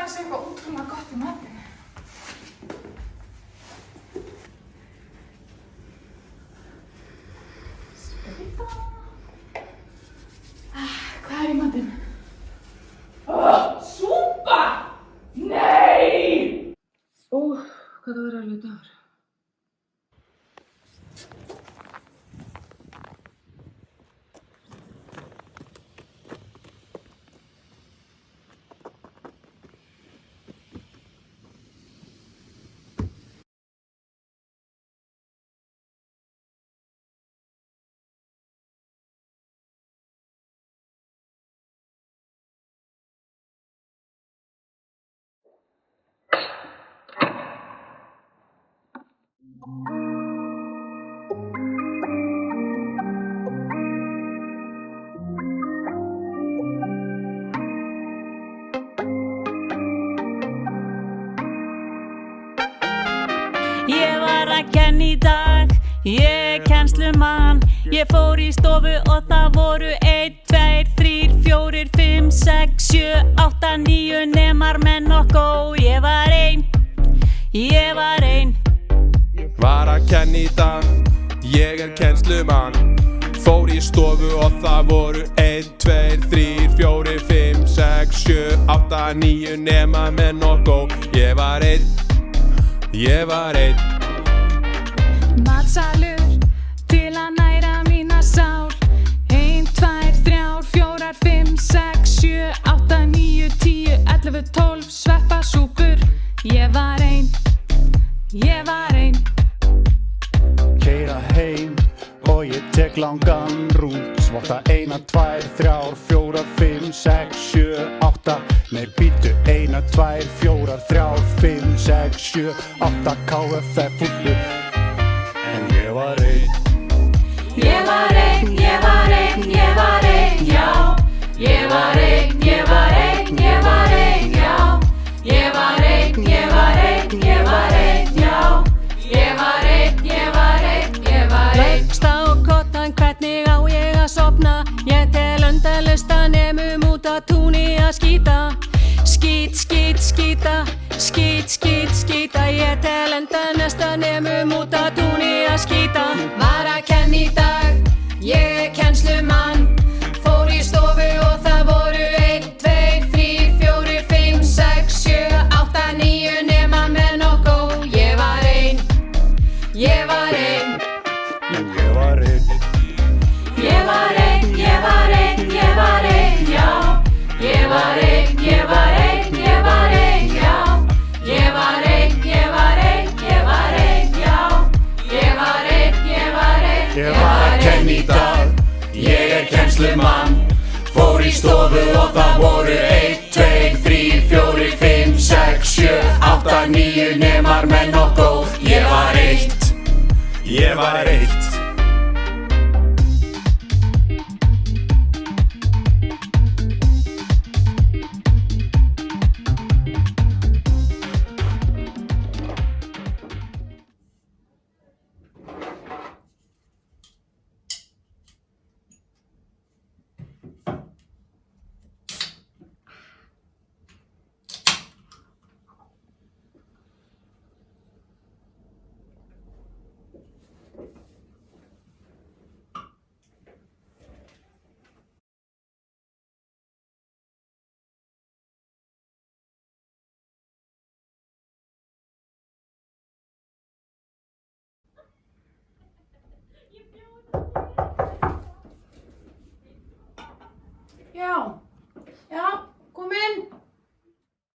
það sé eitthvað útrúlega gott í matinn. Hvað í matinn? Súpa! Nei! Hvað það verður alveg dagur. Ég var að kenna í dag, ég kennslumann. Ég fór í stofu og það voru 1, 2, 3, 4, 5, 6, 7, 8, 9 nemar með nokkuð. Ég var ein. Var að kenna í dag, ég kennslumann. Fór í stofu og það voru 1, 2, 3, 4, 5, 6, 7, 8, 9 nemar með nokkuð. Ég var ein. Matsalur til að næra mína sál. 1, 2, 3, 4, 5, 6, 7, 8, 9, 10, 11, 12 sveppasúpur. Ég var ein. Keyra heim og ég tek langan rút. Svotta 1, 2, 3, 4, 5, 6, 7, 8. Nei býtu 1, 2, 4, 3, 5, 6, 7, 8 KFF fullu. En ég var ein. Ég var ein, já. Ég var ein, já. Leggst á kottan, hvernig á ég að sofna? Ég tel endalista nemum út að túni að skíta. Skíta. Ég tel endalista nemum út að túni að skíta. Var að kenna í dag, ég kennslumann. Fór í stofu og það voru 1, 2, 3, 4, 5, 6, 7, 8, 9 nema með nokkuð. Ég var ein. En ég var ein. Ég var að kenna í dag, ég kennslumann. Fór í stofu og það voru 1, 2, 3, 4, 5, 6, 7, 8, 9 nemar með nokkuð. Ég var eitt. Já, kom inn.